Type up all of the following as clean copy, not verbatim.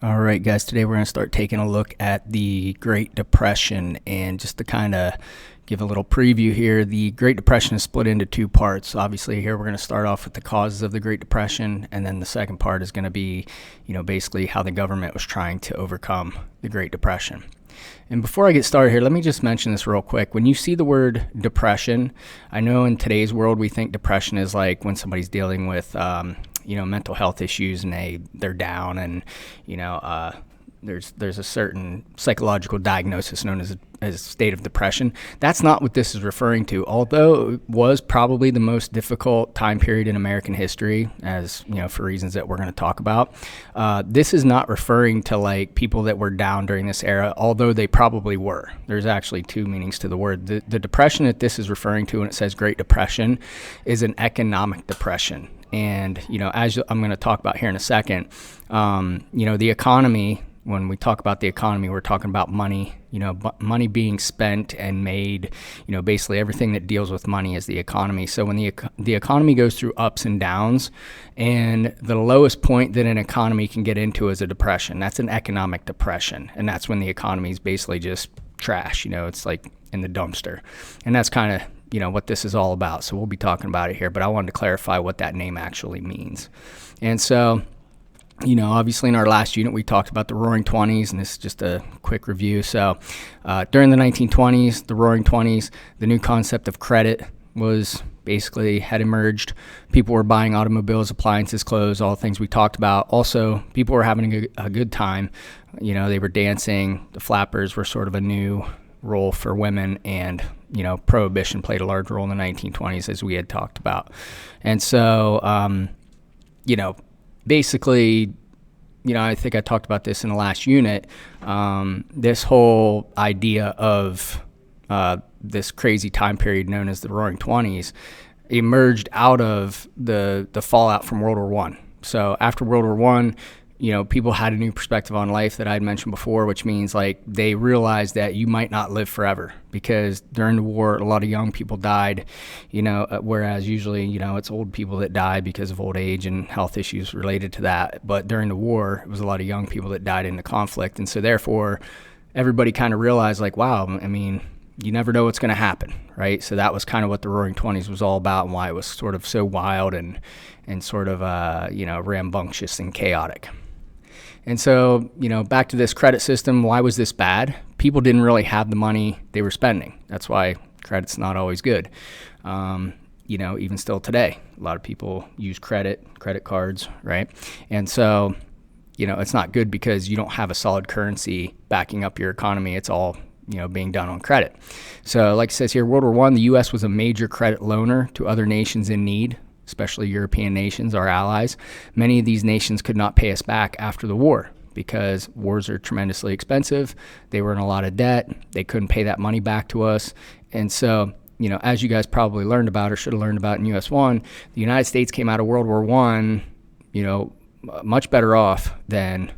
All right, guys, today we're going to start taking a look at the Great Depression. And just to kind of give a little preview here, the Great Depression is split into two parts. Obviously, here we're going to start off with the causes of the Great Depression, and then the second part is going to be, basically how the government was trying to overcome the Great Depression. And before I get started here, let me just mention this real quick. When you see the word depression, I know in today's world we think depression is like when somebody's dealing with mental health issues and they're down, and there's a certain psychological diagnosis known as a state of depression. That's not what this is referring to, although it was probably the most difficult time period in American history, as for reasons that we're going to talk about. This is not referring to like people that were down during this era, although they probably were. There's actually two meanings to the word. The depression that this is referring to when it says Great Depression is an economic depression. And, as I'm going to talk about here in a second, the economy, when we talk about the economy, we're talking about money, money being spent and made, basically everything that deals with money is the economy. So when the economy goes through ups and downs, and the lowest point that an economy can get into is a depression, that's an economic depression. And that's when the economy is basically just trash, it's like in the dumpster. And that's kind of what this is all about. So we'll be talking about it here, but I wanted to clarify what that name actually means. And so, obviously in our last unit, we talked about the Roaring 20s, and this is just a quick review. So during the 1920s, the Roaring 20s, the new concept of credit had emerged. People were buying automobiles, appliances, clothes, all the things we talked about. Also, people were having a good time. They were dancing. The flappers were sort of a new role for women, and prohibition played a large role in the 1920s, as we had talked about. And so basically, I think I talked about this in the last unit, this whole idea of this crazy time period known as the Roaring 20s emerged out of the fallout from World War One. So after World War One, people had a new perspective on life that I'd mentioned before, which means like they realized that you might not live forever, because during the war, a lot of young people died, whereas usually, it's old people that die because of old age and health issues related to that. But during the war, it was a lot of young people that died in the conflict. And so therefore, everybody kind of realized like, wow, you never know what's going to happen, right? So that was kind of what the Roaring 20s was all about, and why it was sort of so wild and sort of, rambunctious and chaotic. And so, back to this credit system, why was this bad? People didn't really have the money they were spending. That's why credit's not always good. Even still today, a lot of people use credit cards, right? And so, it's not good because you don't have a solid currency backing up your economy. It's all, being done on credit. So like it says here, World War One, the U.S. was a major credit loaner to other nations in need, especially European nations, our allies. Many of these nations could not pay us back after the war because wars are tremendously expensive. They were in a lot of debt. They couldn't pay that money back to us. And so, as you guys probably learned about or should have learned about in US 1, the United States came out of World War I, much better off than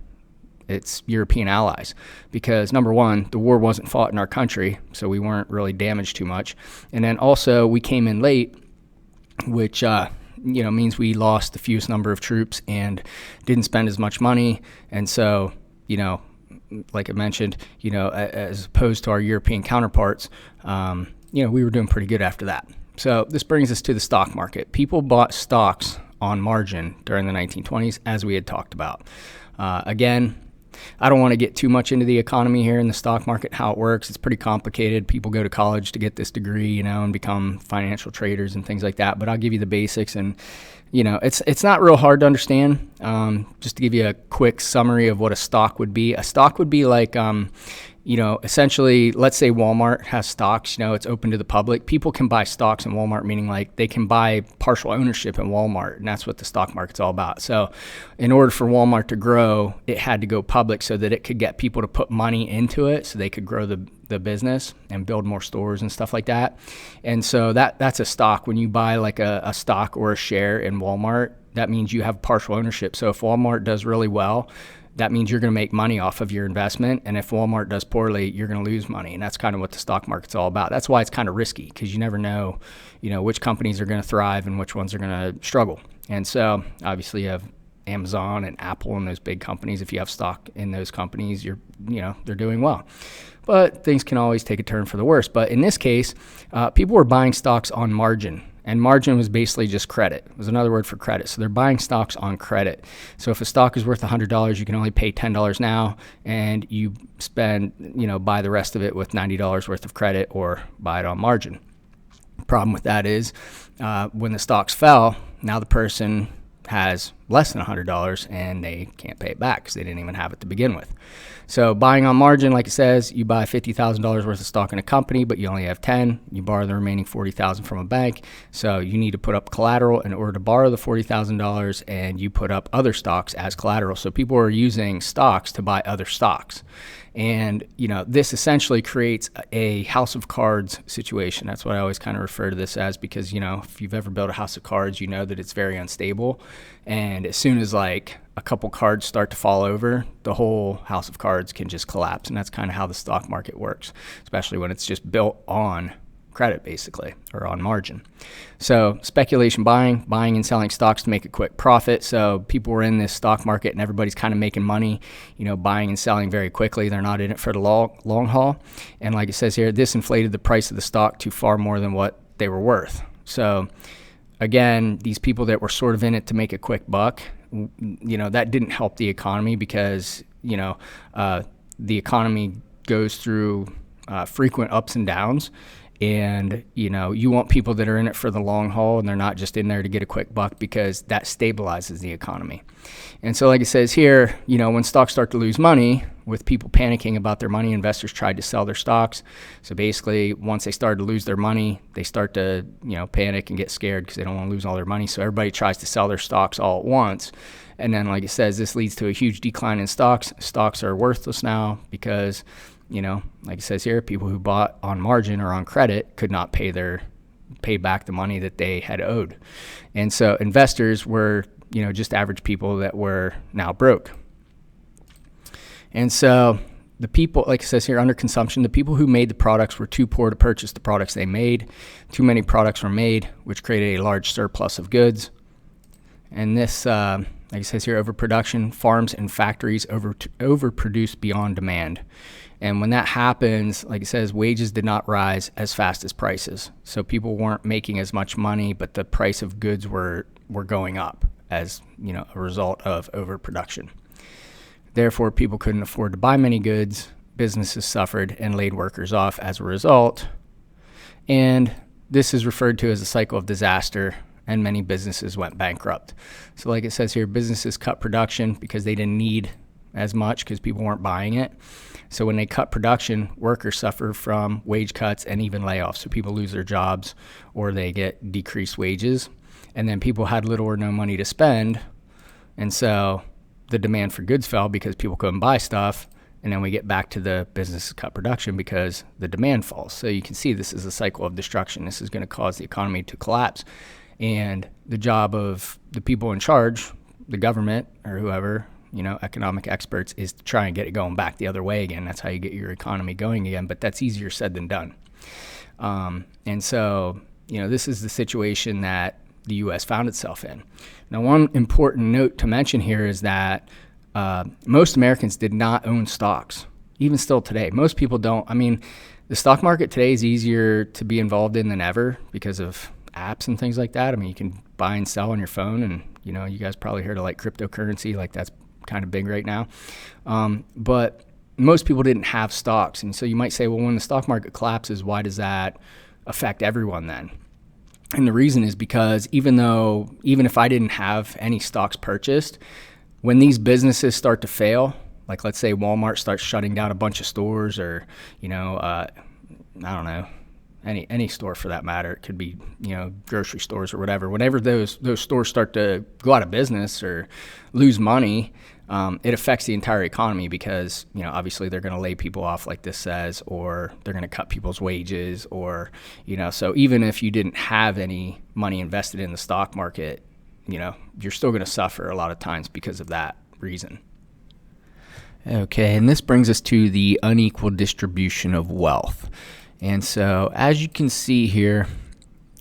its European allies, because number one, the war wasn't fought in our country, so we weren't really damaged too much. And then also we came in late, which means we lost the fewest number of troops and didn't spend as much money. And so, like I mentioned, as opposed to our European counterparts, we were doing pretty good after that. So this brings us to the stock market. People bought stocks on margin during the 1920s, as we had talked about. Again, I don't want to get too much into the economy here in the stock market, how it works. It's pretty complicated. People go to college to get this degree, and become financial traders and things like that. But I'll give you the basics, and it's not real hard to understand. Just to give you a quick summary of what a stock would be. A stock would be like essentially, let's say Walmart has stocks, it's open to the public. People can buy stocks in Walmart, meaning like they can buy partial ownership in Walmart, and that's what the stock market's all about. So in order for Walmart to grow, it had to go public so that it could get people to put money into it so they could grow the business and build more stores and stuff like that. And so that's a stock. When you buy like a stock or a share in Walmart, that means you have partial ownership. So if Walmart does really well, that means you're going to make money off of your investment. And if Walmart does poorly, you're going to lose money. And that's kind of what the stock market's all about. That's why it's kind of risky, because you never know, which companies are going to thrive and which ones are going to struggle. And so obviously you have Amazon and Apple and those big companies, if you have stock in those companies, they're doing well. But things can always take a turn for the worse. But in this case, people were buying stocks on margin. And margin was basically just credit. It was another word for credit. So they're buying stocks on credit. So if a stock is worth $100, you can only pay $10 now, and you buy the rest of it with $90 worth of credit or buy it on margin. Problem with that is when the stocks fell, now the person has less than $100 and they can't pay it back because they didn't even have it to begin with. So buying on margin, like it says, you buy $50,000 worth of stock in a company, but you only have 10. You borrow the remaining $40,000 from a bank. So you need to put up collateral in order to borrow the $40,000, and you put up other stocks as collateral. So people are using stocks to buy other stocks. And, this essentially creates a house of cards situation. That's what I always kind of refer to this as, because, if you've ever built a house of cards, you know that it's very unstable. And as soon as a couple cards start to fall over, the whole house of cards can just collapse. And that's kind of how the stock market works, especially when it's just built on credit, basically, or on margin. So speculation buying and selling stocks to make a quick profit. So people were in this stock market and everybody's kind of making money, buying and selling very quickly. They're not in it for the long haul. And like it says here, this inflated the price of the stock to far more than what they were worth. So again, these people that were sort of in it to make a quick buck, that didn't help the economy, because, the economy goes through frequent ups and downs. And, you want people that are in it for the long haul, and they're not just in there to get a quick buck, because that stabilizes the economy. And so like it says here, when stocks start to lose money, with people panicking about their money, investors tried to sell their stocks. So basically, once they started to lose their money, they start to, panic and get scared because they don't want to lose all their money. So everybody tries to sell their stocks all at once. And then, like it says, this leads to a huge decline in stocks. Stocks are worthless now because, like it says here, people who bought on margin or on credit could not pay back the money that they had owed. And so investors were, just average people that were now broke. And so the people, like it says here, under consumption, the people who made the products were too poor to purchase the products they made. Too many products were made, which created a large surplus of goods. And this, like it says here, overproduction, farms and factories overproduce beyond demand. And when that happens, like it says, wages did not rise as fast as prices. So people weren't making as much money, but the price of goods were going up as, a result of overproduction. Therefore, people couldn't afford to buy many goods. Businesses suffered and laid workers off as a result. And this is referred to as a cycle of disaster, and many businesses went bankrupt. So like it says here, businesses cut production because they didn't need as much because people weren't buying it. So when they cut production, workers suffer from wage cuts and even layoffs. So people lose their jobs or they get decreased wages. And then people had little or no money to spend. And so the demand for goods fell because people couldn't buy stuff. And then we get back to the businesses cut production because the demand falls. So you can see this is a cycle of destruction. This is going to cause the economy to collapse. And the job of the people in charge, the government or whoever, economic experts, is to try and get it going back the other way again. That's how you get your economy going again, but that's easier said than done. And so, this is the situation that the U.S. found itself in. Now, one important note to mention here is that most Americans did not own stocks, even still today. Most people don't. I mean, the stock market today is easier to be involved in than ever because of apps and things like that. I mean, you can buy and sell on your phone, and, you guys probably heard of cryptocurrency, that's kind of big right now. But most people didn't have stocks. And so you might say, well, when the stock market collapses, why does that affect everyone then? And the reason is because even if I didn't have any stocks purchased, when these businesses start to fail, like let's say Walmart starts shutting down a bunch of stores, or, I don't know, any store for that matter. It could be, grocery stores or whatever. Whenever those stores start to go out of business or lose money, it affects the entire economy because, obviously they're going to lay people off like this says, or they're going to cut people's wages, or, so even if you didn't have any money invested in the stock market, you're still going to suffer a lot of times because of that reason. Okay, and this brings us to the unequal distribution of wealth. And so as you can see here,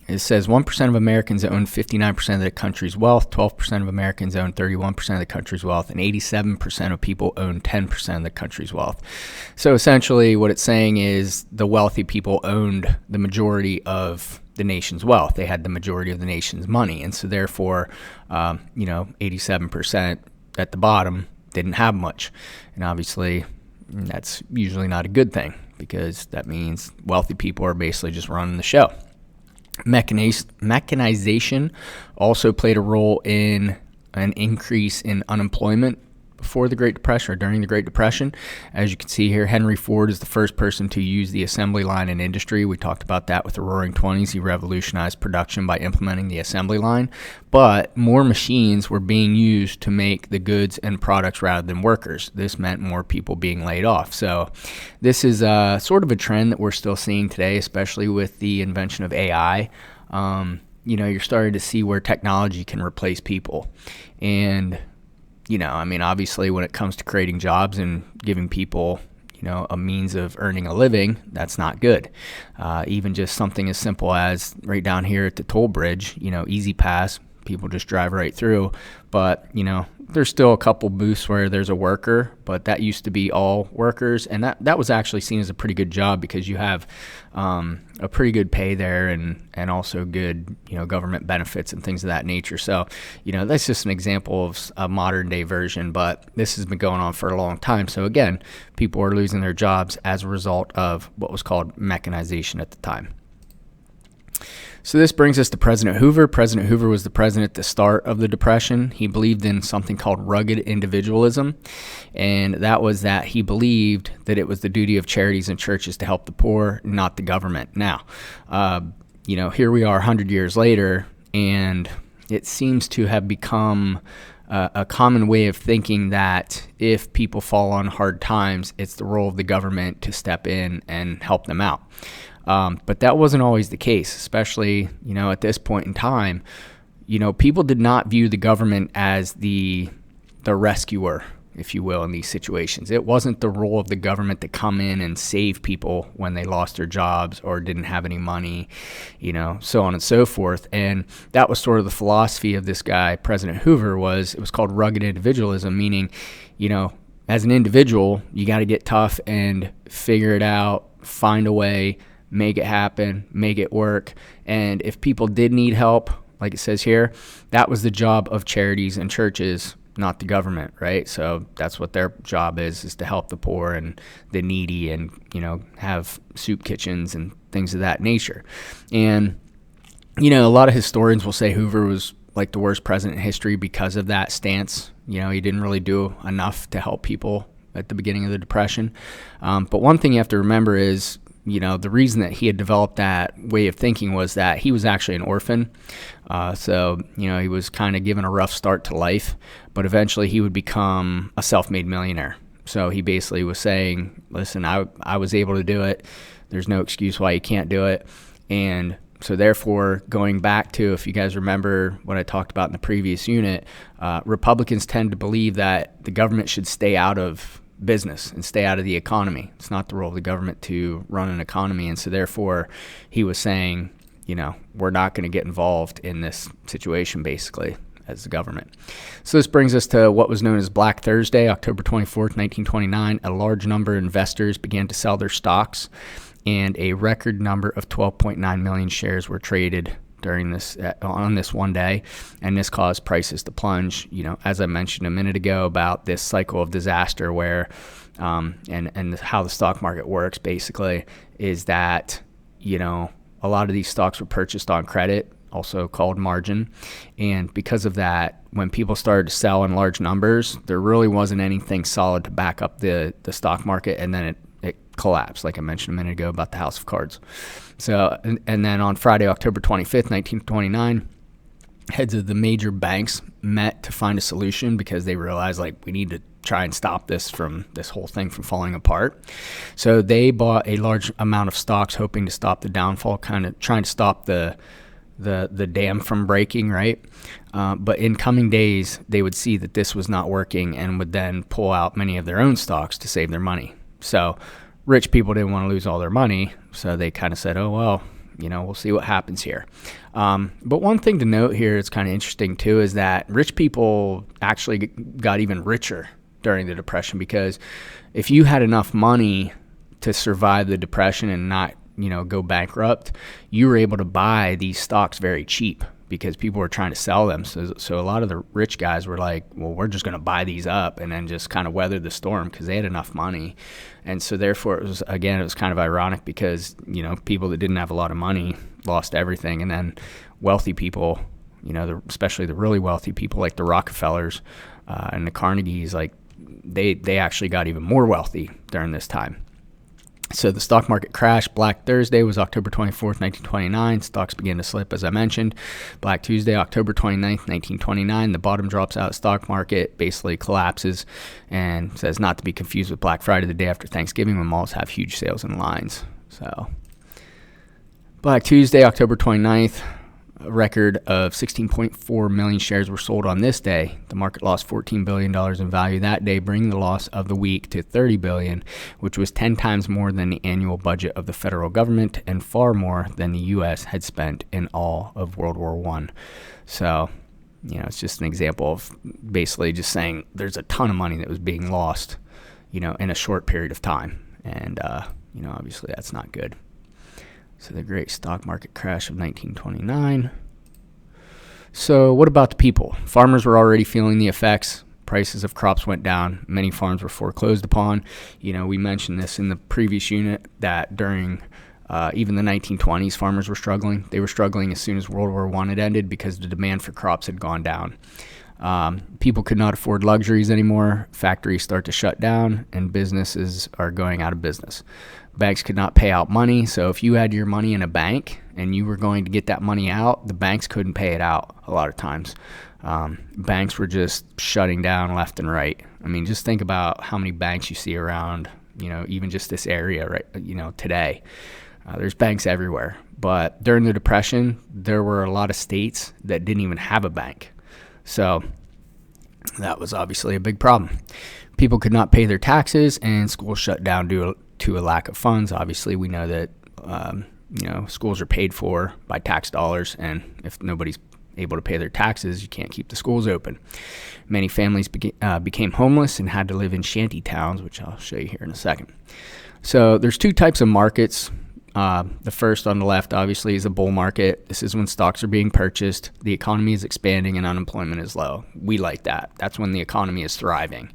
It says 1% of Americans own 59% of the country's wealth, 12% of Americans own 31% of the country's wealth, and 87% of people own 10% of the country's wealth. So essentially what it's saying is the wealthy people owned the majority of the nation's wealth. They had the majority of the nation's money. And so therefore, 87% at the bottom didn't have much. And obviously that's usually not a good thing, because that means wealthy people are basically just running the show. Mechanization also played a role in an increase in unemployment before the Great Depression, or during the Great Depression. As you can see here, Henry Ford is the first person to use the assembly line in industry. We talked about that with the Roaring Twenties. He revolutionized production by implementing the assembly line, but more machines were being used to make the goods and products rather than workers. This meant more people being laid off. So this is sort of a trend that we're still seeing today, especially with the invention of AI. You're starting to see where technology can replace people. And obviously when it comes to creating jobs and giving people, a means of earning a living, that's not good. Even just something as simple as right down here at the toll bridge, Easy Pass, people just drive right through. But, there's still a couple booths where there's a worker, but that used to be all workers. And that was actually seen as a pretty good job, because you have a pretty good pay there and also good, government benefits and things of that nature. So, that's just an example of a modern day version, but this has been going on for a long time. So again, people are losing their jobs as a result of what was called mechanization at the time. So this brings us to President Hoover. President Hoover was the president at the start of the Depression. He believed in something called rugged individualism, and that was that he believed that it was the duty of charities and churches to help the poor, not the government. Now, here we are 100 years later, and it seems to have become a common way of thinking that if people fall on hard times, it's the role of the government to step in and help them out. But that wasn't always the case, especially, at this point in time. People did not view the government as the rescuer, if you will, in these situations. It wasn't the role of the government to come in and save people when they lost their jobs or didn't have any money, so on and so forth. And that was sort of the philosophy of this guy, President Hoover. It was called rugged individualism, meaning, as an individual, you got to get tough and figure it out, find a way, make it happen, make it work. And if people did need help, like it says here, that was the job of charities and churches, not the government, right? So that's what their job is to help the poor and the needy, and, have soup kitchens and things of that nature. And, a lot of historians will say Hoover was like the worst president in history because of that stance. He didn't really do enough to help people at the beginning of the Depression. But one thing you have to remember is, the reason that he had developed that way of thinking was that he was actually an orphan. So he was kind of given a rough start to life, but eventually he would become a self-made millionaire. So he basically was saying, listen, I was able to do it. There's no excuse why you can't do it. And so therefore, going back to, if you guys remember what I talked about in the previous unit, Republicans tend to believe that the government should stay out of business and stay out of the economy. It's not the role of the government to run an economy. And so therefore he was saying, we're not going to get involved in this situation, basically, as the government. So this brings us to what was known as Black Thursday, October 24th, 1929. A large number of investors began to sell their stocks, and a record number of 12.9 million shares were traded during this on this one day, and this caused prices to plunge. As I mentioned a minute ago about this cycle of disaster, where and how the stock market works basically is that a lot of these stocks were purchased on credit, also called margin, and because of that, when people started to sell in large numbers, there really wasn't anything solid to back up the stock market, and then it collapsed, like I mentioned a minute ago about the House of Cards. So, and then on Friday, October 25th, 1929, heads of the major banks met to find a solution, because they realized, we need to try and stop this whole thing from falling apart. So they bought a large amount of stocks, hoping to stop the downfall, kind of trying to stop the dam from breaking, right? But in coming days, they would see that this was not working and would then pull out many of their own stocks to save their money. So rich people didn't want to lose all their money, so they kind of said, oh, well, we'll see what happens here. But one thing to note here, it's kind of interesting too, is that rich people actually got even richer during the Depression, because if you had enough money to survive the Depression and not, go bankrupt, you were able to buy these stocks very cheap because people were trying to sell them. So a lot of the rich guys were like, well, we're just going to buy these up and then just kind of weather the storm because they had enough money. And so therefore it was kind of ironic because, people that didn't have a lot of money lost everything. And then wealthy people, especially the really wealthy people like the Rockefellers and the Carnegies, like they actually got even more wealthy during this time. So the stock market crashed. Black Thursday was October 24th, 1929. Stocks began to slip, as I mentioned. Black Tuesday, October 29th, 1929. The bottom drops out. Stock market basically collapses, and says not to be confused with Black Friday, the day after Thanksgiving, when malls have huge sales and lines. So Black Tuesday, October 29th. A record of 16.4 million shares were sold on this day. The market lost $14 billion in value that day, bringing the loss of the week to $30 billion, which was 10 times more than the annual budget of the federal government and far more than the U.S. had spent in all of World War I. So, it's just an example of basically just saying there's a ton of money that was being lost, in a short period of time. And, obviously that's not good. So the great stock market crash of 1929. So what about the people? Farmers were already feeling the effects. Prices of crops went down. Many farms were foreclosed upon. We mentioned this in the previous unit that during even the 1920s, farmers were struggling. They were struggling as soon as World War I had ended because the demand for crops had gone down. People could not afford luxuries anymore. Factories start to shut down, and businesses are going out of business. Banks could not pay out money, so if you had your money in a bank and you were going to get that money out, the banks couldn't pay it out a lot of times. Banks were just shutting down left and right. I mean, just think about how many banks you see around, even just this area, right? Today. There's banks everywhere. But during the Depression, there were a lot of states that didn't even have a bank. So that was obviously a big problem. People could not pay their taxes, and schools shut down due to a lack of funds. Obviously, we know that schools are paid for by tax dollars, and if nobody's able to pay their taxes, you can't keep the schools open. Many families became homeless and had to live in shanty towns, which I'll show you here in a second. So there's two types of markets. The first on the left, obviously, is a bull market. This is when stocks are being purchased, the economy is expanding, and unemployment is low. We like that. That's when the economy is thriving.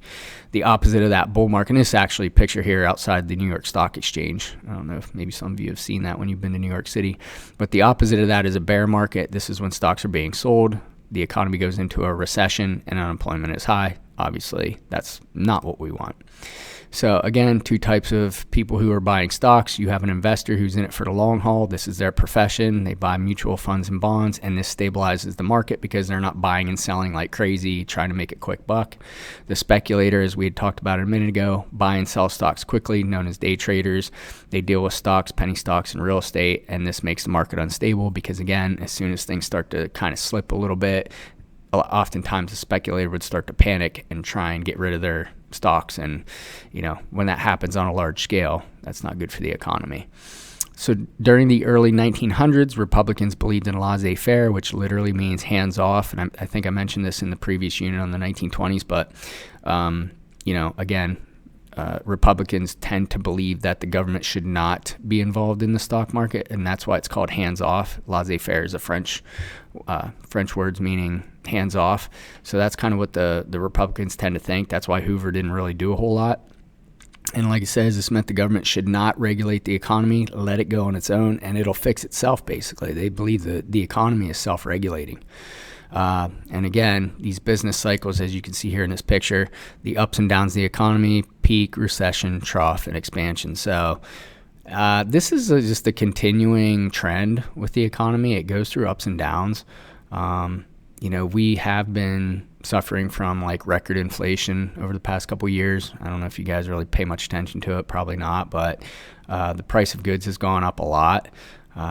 The opposite of that bull market, and this is actually a picture here outside the New York Stock Exchange. I don't know if maybe some of you have seen that when you've been to New York City. But the opposite of that is a bear market. This is when stocks are being sold, the economy goes into a recession, and unemployment is high. Obviously, that's not what we want. So again, two types of people who are buying stocks. You have an investor who's in it for the long haul. This is their profession. They buy mutual funds and bonds, and this stabilizes the market because they're not buying and selling like crazy, trying to make a quick buck. The speculator, as we had talked about a minute ago, buy and sell stocks quickly, known as day traders. They deal with stocks, penny stocks, and real estate, and this makes the market unstable because, again, as soon as things start to kind of slip a little bit, oftentimes the speculator would start to panic and try and get rid of their stocks. And, when that happens on a large scale, that's not good for the economy. So during the early 1900s, Republicans believed in laissez-faire, which literally means hands off. And I think I mentioned this in the previous unit on the 1920s, but, again, Republicans tend to believe that the government should not be involved in the stock market, and that's why it's called hands off. Laissez-faire is a French words meaning hands off. So that's kind of what the Republicans tend to think. That's why Hoover didn't really do a whole lot. And like it says, this meant the government should not regulate the economy, let it go on its own, and it'll fix itself, basically. They believe that the economy is self-regulating. And again, these business cycles, as you can see here in this picture, the ups and downs of the economy, peak, recession, trough, and expansion. So this is just a continuing trend with the economy. It goes through ups and downs. We have been suffering from like record inflation over the past couple of years. I don't know if you guys really pay much attention to it, probably not, but the price of goods has gone up a lot.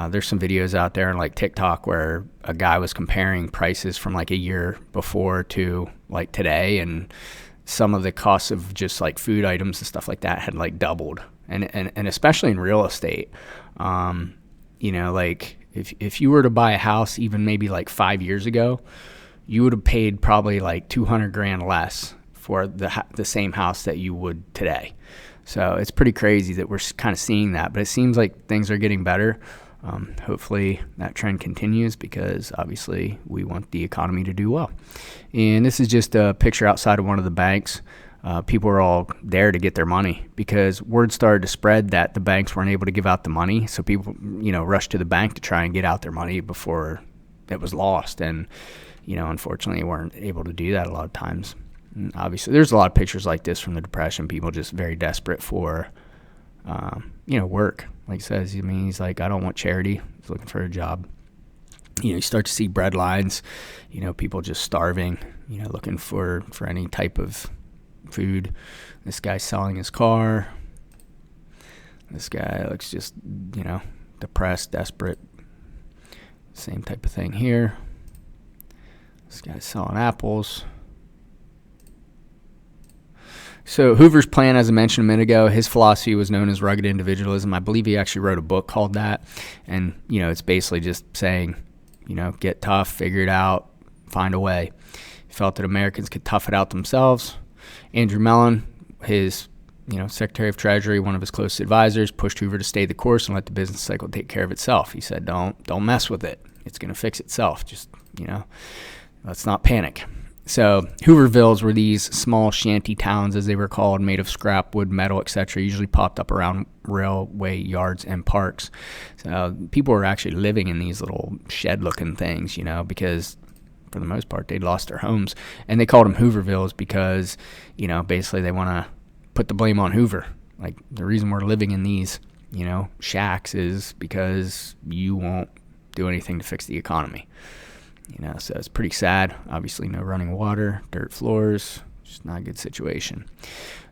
There's some videos out there on like TikTok where a guy was comparing prices from like a year before to like today, and some of the costs of just like food items and stuff like that had like doubled, and especially in real estate. like if you were to buy a house even maybe like 5 years ago, you would have paid probably like 200 grand less for the same house that you would today. So it's pretty crazy that we're kind of seeing that, but it seems like things are getting better. Hopefully that trend continues, because obviously we want the economy to do well. And this is just a picture outside of one of the banks. People were all there to get their money, because word started to spread that the banks weren't able to give out the money. So people, rushed to the bank to try and get out their money before it was lost. And, unfortunately weren't able to do that a lot of times. And obviously there's a lot of pictures like this from the Depression, people just very desperate for, work. Like he says, he's like, I don't want charity. He's looking for a job. You start to see bread lines, people just starving, looking for any type of food. This guy's selling his car. This guy looks just, depressed, desperate. Same type of thing here. This guy's selling apples. So Hoover's plan, as I mentioned a minute ago, his philosophy was known as rugged individualism. I believe he actually wrote a book called that. And, it's basically just saying, get tough, figure it out, find a way. He felt that Americans could tough it out themselves. Andrew Mellon, his, Secretary of Treasury, one of his closest advisors, pushed Hoover to stay the course and let the business cycle take care of itself. He said, don't mess with it. It's going to fix itself. Just, let's not panic. So Hoovervilles were these small shanty towns, as they were called, made of scrap, wood, metal, etc., usually popped up around railway yards and parks. So people were actually living in these little shed-looking things, because for the most part they'd lost their homes. And they called them Hoovervilles because, basically they want to put the blame on Hoover. Like, the reason we're living in these, shacks is because you won't do anything to fix the economy. So it's pretty sad. Obviously no running water, dirt floors, just not a good situation.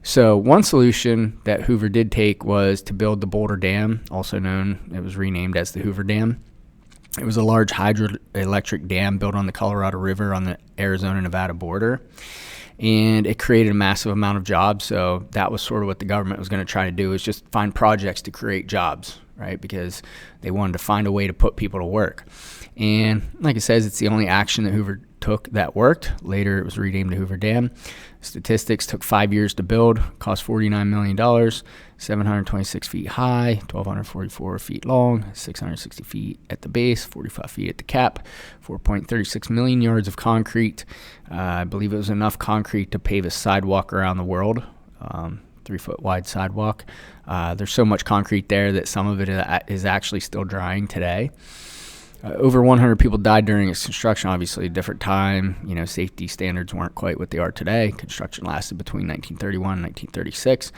So one solution that Hoover did take was to build the Boulder Dam, also known, it was renamed as the Hoover Dam. It was a large hydroelectric dam built on the Colorado River on the Arizona-Nevada border. And it created a massive amount of jobs. So that was sort of what the government was going to try to do, is just find projects to create jobs, right? Because they wanted to find a way to put people to work. And like it says, it's the only action that Hoover took that worked. Later, it was renamed the Hoover Dam. Statistics: took 5 years to build, cost $49 million, 726 feet high, 1,244 feet long, 660 feet at the base, 45 feet at the cap, 4.36 million yards of concrete. I believe it was enough concrete to pave a sidewalk around the world, 3-foot wide sidewalk. There's so much concrete there that some of it is actually still drying today. Over 100 people died during its construction. Obviously, a different time. Safety standards weren't quite what they are today. Construction lasted between 1931 and 1936.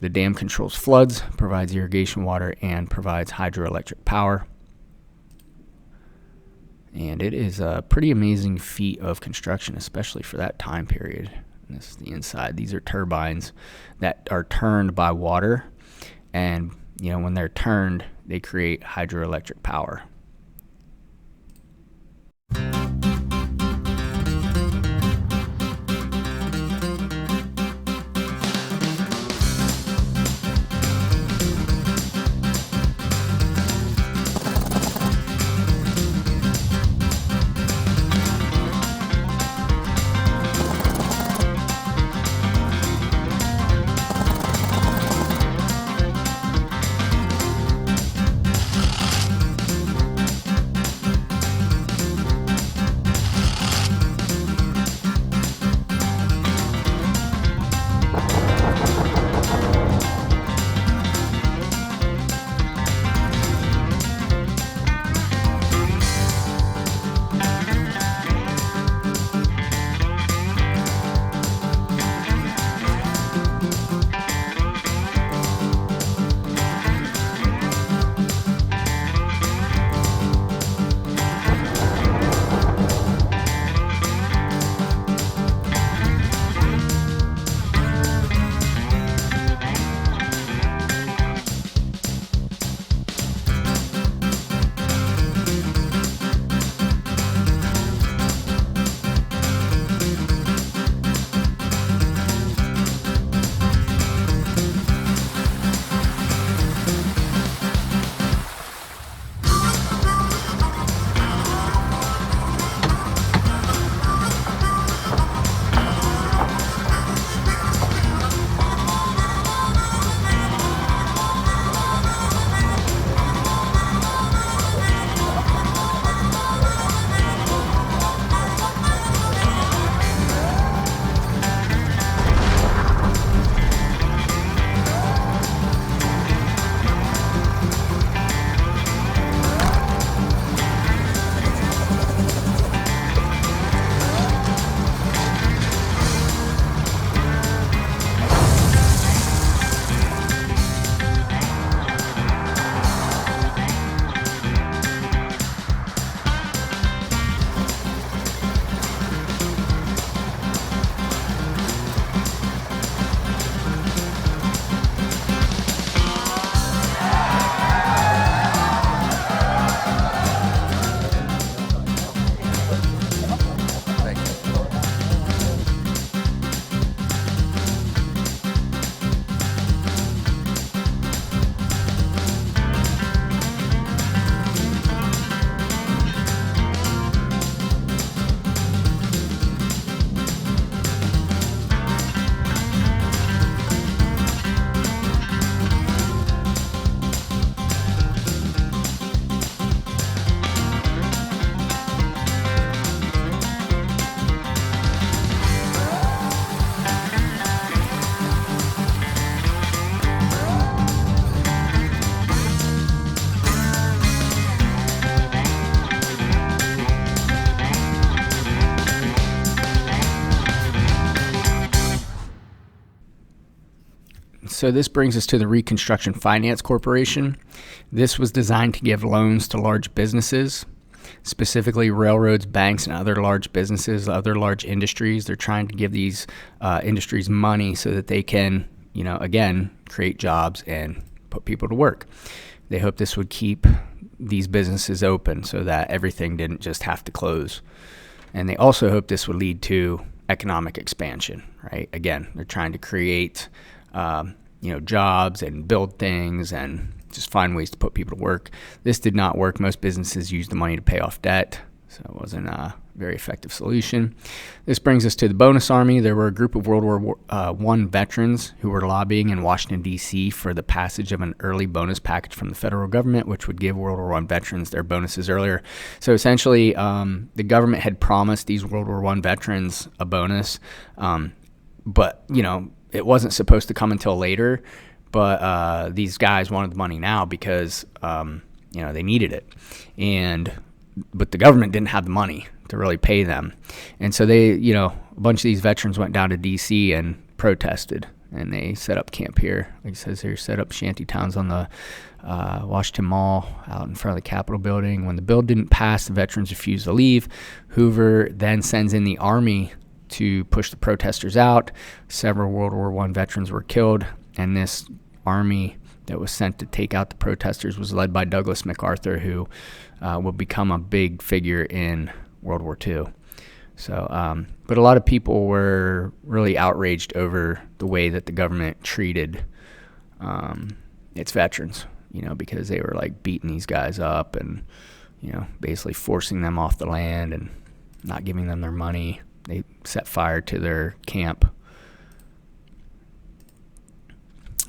The dam controls floods, provides irrigation water, and provides hydroelectric power. And it is a pretty amazing feat of construction, especially for that time period. And this is the inside. These are turbines that are turned by water. And, when they're turned, they create hydroelectric power. So this brings us to the Reconstruction Finance Corporation. This was designed to give loans to large businesses, specifically railroads, banks, and other large businesses, other large industries. They're trying to give these industries money so that they can, again, create jobs and put people to work. They hope this would keep these businesses open so that everything didn't just have to close. And they also hope this would lead to economic expansion, right? Again, they're trying to create, jobs and build things and just find ways to put people to work. This did not work. Most businesses used the money to pay off debt, so it wasn't a very effective solution. This brings us to the bonus army. There were a group of World War I veterans who were lobbying in Washington, D.C. for the passage of an early bonus package from the federal government, which would give World War I veterans their bonuses earlier. So essentially, the government had promised these World War I veterans a bonus, but, it wasn't supposed to come until later. But these guys wanted the money now because, they needed it. But the government didn't have the money to really pay them. And so they, a bunch of these veterans went down to D.C. and protested. And they set up camp here. Like it says here, set up shanty towns on the Washington Mall out in front of the Capitol building. When the bill didn't pass, the veterans refused to leave. Hoover then sends in the army to push the protesters out. Several World War I veterans were killed. And this army that was sent to take out the protesters was led by Douglas MacArthur, who will become a big figure in World War II. So, but a lot of people were really outraged over the way that the government treated its veterans, because they were like beating these guys up and, basically forcing them off the land and not giving them their money. They set fire to their camp.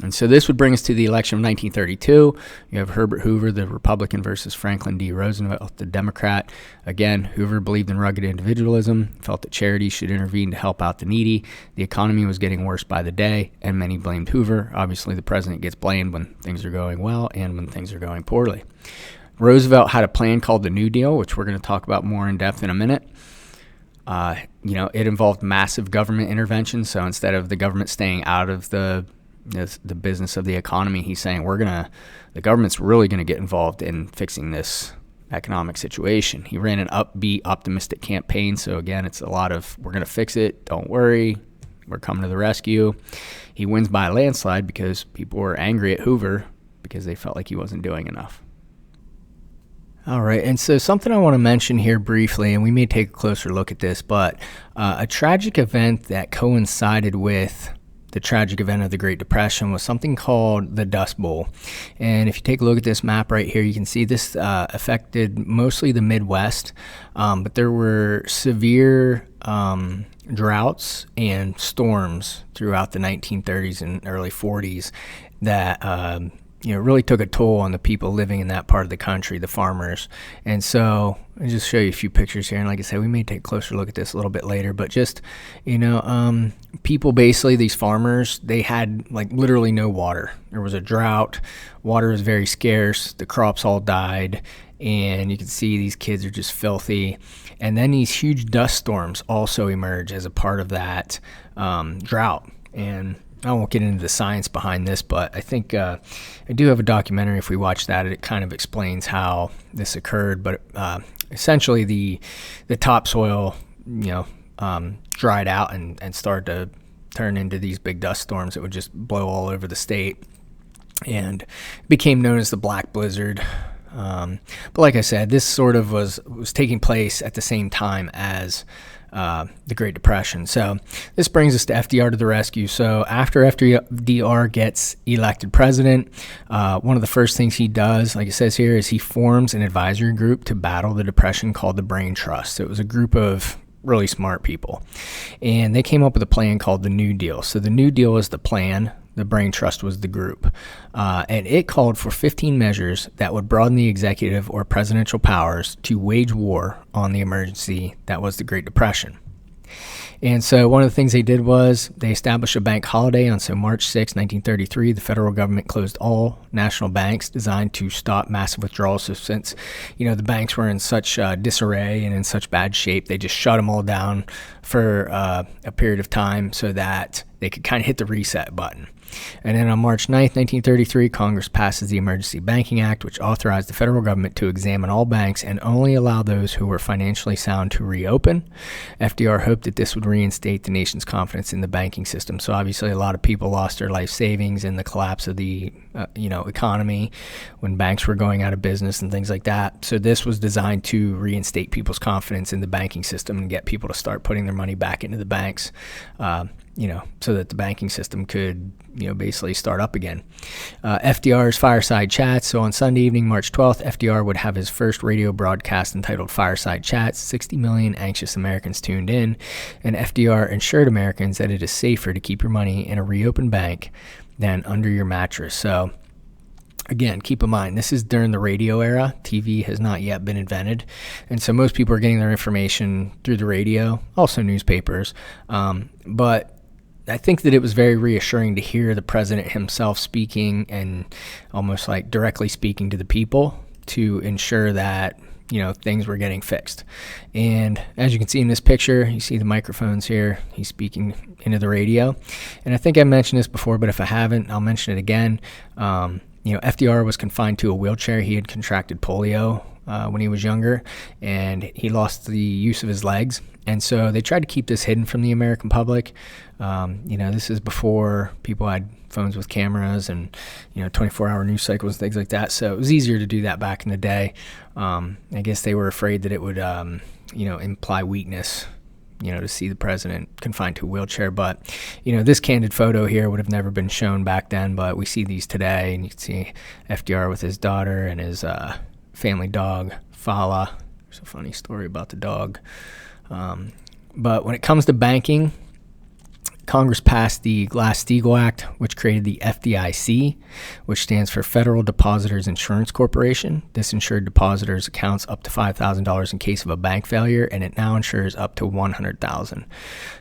And so this would bring us to the election of 1932. You have Herbert Hoover, the Republican, versus Franklin D. Roosevelt, the Democrat. Again, Hoover believed in rugged individualism, felt that charity should intervene to help out the needy. The economy was getting worse by the day, and many blamed Hoover. Obviously, the president gets blamed when things are going well and when things are going poorly. Roosevelt had a plan called the New Deal, which we're going to talk about more in depth in a minute. It involved massive government intervention. So instead of the government staying out of the business of the economy, he's saying the government's really going to get involved in fixing this economic situation. He ran an upbeat, optimistic campaign. So again, it's a lot of, we're going to fix it. Don't worry. We're coming to the rescue. He wins by a landslide because people were angry at Hoover because they felt like he wasn't doing enough. All right, and so something I want to mention here briefly, and we may take a closer look at this, but a tragic event that coincided with the tragic event of the Great Depression was something called the Dust Bowl. And if you take a look at this map right here, you can see this affected mostly the Midwest, but there were severe droughts and storms throughout the 1930s and early 40s that really took a toll on the people living in that part of the country, the farmers. And so I'll just show you a few pictures here. And like I said, we may take a closer look at this a little bit later, but just, people basically, these farmers, they had like literally no water. There was a drought. Water was very scarce. The crops all died. And you can see these kids are just filthy. And then these huge dust storms also emerge as a part of that drought. And I won't get into the science behind this, but I think I do have a documentary. If we watch that, it kind of explains how this occurred. But essentially, the topsoil, dried out and started to turn into these big dust storms that would just blow all over the state, and became known as the Black Blizzard. But like I said, this sort of was taking place at the same time as the Great Depression. So this brings us to FDR to the rescue. So after FDR gets elected president, one of the first things he does, like it says here, is he forms an advisory group to battle the Depression called the Brain Trust. So it was a group of really smart people, and they came up with a plan called the New Deal. So the New Deal is the plan. The Brain Trust was the group. And it called for 15 measures that would broaden the executive or presidential powers to wage war on the emergency that was the Great Depression. And so one of the things they did was they established a bank holiday on March 6, 1933. The federal government closed all national banks designed to stop massive withdrawals. So since, the banks were in such disarray and in such bad shape, they just shut them all down for a period of time so that they could kind of hit the reset button. And then on March 9th, 1933, Congress passes the Emergency Banking Act, which authorized the federal government to examine all banks and only allow those who were financially sound to reopen. FDR hoped that this would reinstate the nation's confidence in the banking system. So obviously a lot of people lost their life savings in the collapse of the economy when banks were going out of business and things like that. So this was designed to reinstate people's confidence in the banking system and get people to start putting their money back into the banks, so that the banking system could, basically start up again. FDR's Fireside Chats. So on Sunday evening, March 12th, FDR would have his first radio broadcast entitled Fireside Chats. 60 million anxious Americans tuned in, and FDR assured Americans that it is safer to keep your money in a reopened bank than under your mattress. So again, keep in mind, this is during the radio era. TV has not yet been invented. And so most people are getting their information through the radio, also newspapers. But I think that it was very reassuring to hear the president himself speaking and almost like directly speaking to the people to ensure that, things were getting fixed. And as you can see in this picture, you see the microphones here. He's speaking into the radio. And I think I mentioned this before, but if I haven't, I'll mention it again. FDR was confined to a wheelchair. He had contracted polio when he was younger, and he lost the use of his legs. And so they tried to keep this hidden from the American public. This is before people had phones with cameras and, 24-hour news cycles and things like that. So it was easier to do that back in the day. I guess they were afraid that it would, imply weakness, to see the president confined to a wheelchair. But, this candid photo here would have never been shown back then, but we see these today, and you can see FDR with his daughter and his family dog, Fala. There's a funny story about the dog. But when it comes to banking, Congress passed the Glass-Steagall Act, which created the FDIC, which stands for Federal Depositors Insurance Corporation. This insured depositors' accounts up to $5,000 in case of a bank failure, and it now insures up to $100,000.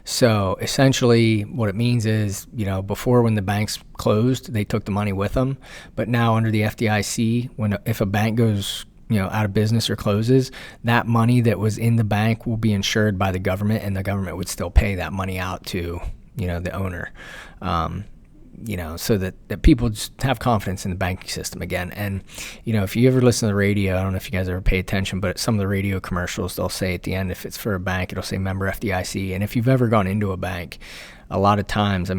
So essentially what it means is, before when the banks closed, they took the money with them. But now under the FDIC, if a bank goes out of business or closes, that money that was in the bank will be insured by the government, and the government would still pay that money out to, the owner, so that people just have confidence in the banking system again. And, if you ever listen to the radio, I don't know if you guys ever pay attention, but some of the radio commercials, they'll say at the end, if it's for a bank, it'll say member FDIC. And if you've ever gone into a bank, a lot of times,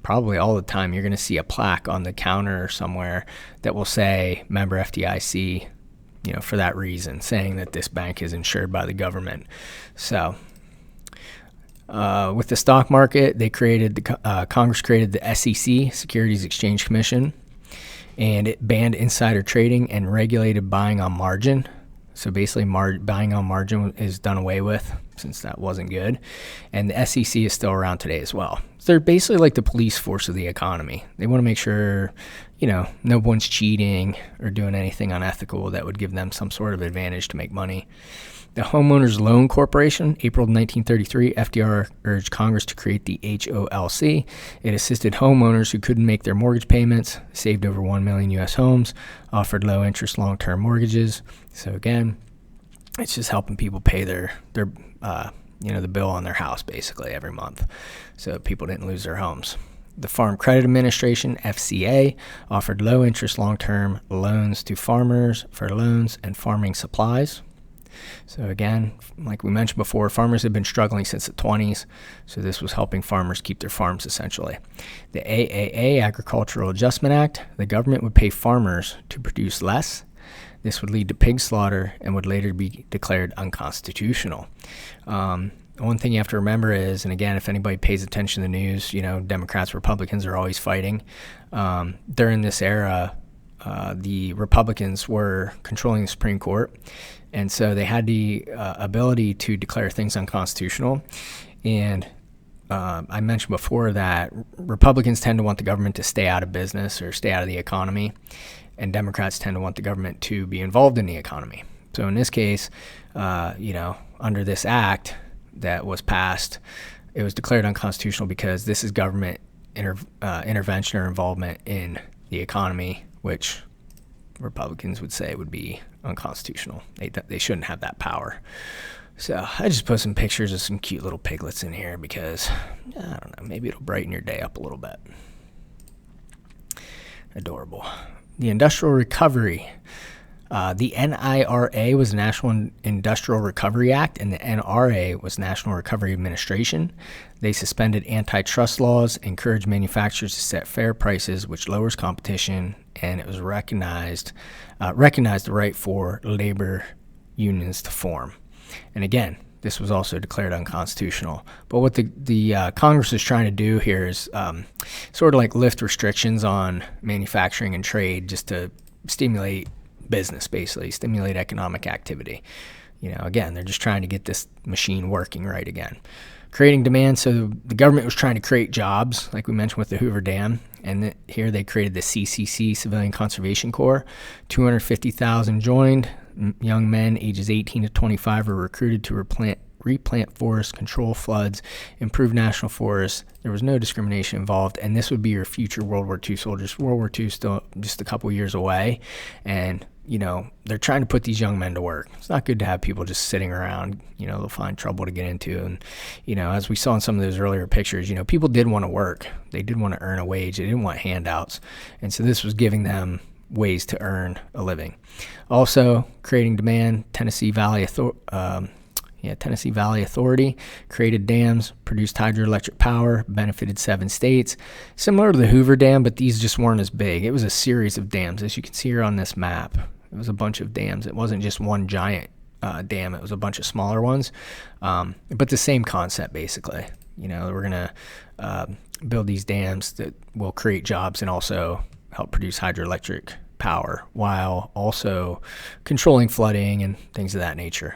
probably all the time, you're going to see a plaque on the counter somewhere that will say member FDIC, for that reason, saying that this bank is insured by the government. So with the stock market, Congress created the SEC, Securities Exchange Commission, and it banned insider trading and regulated buying on margin. So basically buying on margin is done away with, since that wasn't good. And the SEC is still around today as well. So they're basically like the police force of the economy. They want to make sure, no one's cheating or doing anything unethical that would give them some sort of advantage to make money. The Homeowners Loan Corporation, April 1933, FDR urged Congress to create the HOLC. It assisted homeowners who couldn't make their mortgage payments, saved over 1 million U.S. homes, offered low-interest long-term mortgages. So again, it's just helping people pay their the bill on their house basically every month, so people didn't lose their homes. The Farm Credit Administration, FCA, offered low-interest long-term loans to farmers for loans and farming supplies. So again, like we mentioned before, farmers have been struggling since the 20s, so this was helping farmers keep their farms essentially. The AAA, Agricultural Adjustment Act, the government would pay farmers to produce less. This would lead to pig slaughter and would later be declared unconstitutional. One thing you have to remember is, and again, if anybody pays attention to the news, Democrats, Republicans are always fighting. During this era, the Republicans were controlling the Supreme Court, and so they had the ability to declare things unconstitutional. And I mentioned before that Republicans tend to want the government to stay out of business or stay out of the economy, and Democrats tend to want the government to be involved in the economy. So in this case, under this act that was passed, it was declared unconstitutional because this is government intervention or involvement in the economy, which Republicans would say would be unconstitutional. They shouldn't have that power. So I just put some pictures of some cute little piglets in here because, I don't know, maybe it'll brighten your day up a little bit. Adorable. The Industrial Recovery. The NIRA was the National Industrial Recovery Act, and the NRA was National Recovery Administration. They suspended antitrust laws, encouraged manufacturers to set fair prices, which lowers competition, and it was recognized the right for labor unions to form. And again, this was also declared unconstitutional. But what the Congress is trying to do here is sort of like lift restrictions on manufacturing and trade just to stimulate business, basically, stimulate economic activity. Again, they're just trying to get this machine working right again. Creating demand. So the government was trying to create jobs, like we mentioned with the Hoover Dam. And here they created the CCC, Civilian Conservation Corps. 250,000 joined. Young men ages 18 to 25 were recruited to replant forests, control floods, improve national forests. There was no discrimination involved, and this would be your future World War II soldiers. World War II is still just a couple years away, and they're trying to put these young men to work. It's not good to have people just sitting around. They'll find trouble to get into, and as we saw in some of those earlier pictures, people did want to work. They did want to earn a wage. They didn't want handouts, and so this was giving them ways to earn a living. Also, creating demand. Tennessee Valley Authority created dams, produced hydroelectric power, benefited 7 states. Similar to the Hoover Dam, but these just weren't as big. It was a series of dams, as you can see here on this map. It was a bunch of dams. It wasn't just one giant dam. It was a bunch of smaller ones, but the same concept, basically. We're going to build these dams that will create jobs and also help produce hydroelectric power while also controlling flooding and things of that nature.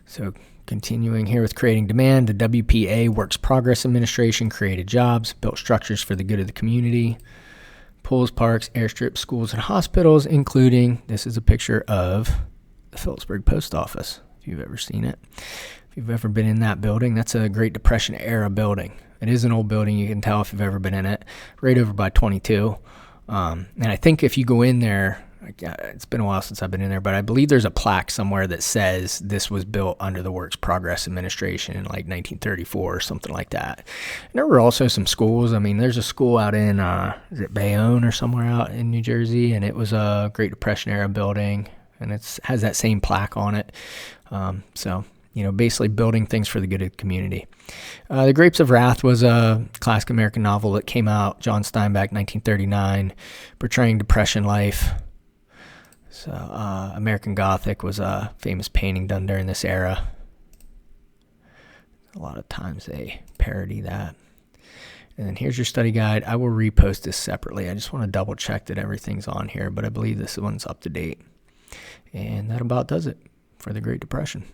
So continuing here with creating demand, the WPA, Works Progress Administration, created jobs, built structures for the good of the community, pools, parks, airstrips, schools, and hospitals, including, this is a picture of the Phillipsburg Post Office, if you've ever seen it. If you've ever been in that building, that's a Great Depression era building. It is an old building. You can tell if you've ever been in it, right over by 22. And I think if you go in there, it's been a while since I've been in there, but I believe there's a plaque somewhere that says this was built under the Works Progress Administration in like 1934 or something like that. And there were also some schools. There's a school out in, is it Bayonne or somewhere out in New Jersey? And it was a Great Depression era building, and it has that same plaque on it. Basically building things for the good of the community. The Grapes of Wrath was a classic American novel that came out, John Steinbeck, 1939, portraying Depression life. So American Gothic was a famous painting done during this era. A lot of times they parody that. And then here's your study guide. I will repost this separately. I just want to double check that everything's on here, but I believe this one's up to date. And that about does it for the Great Depression.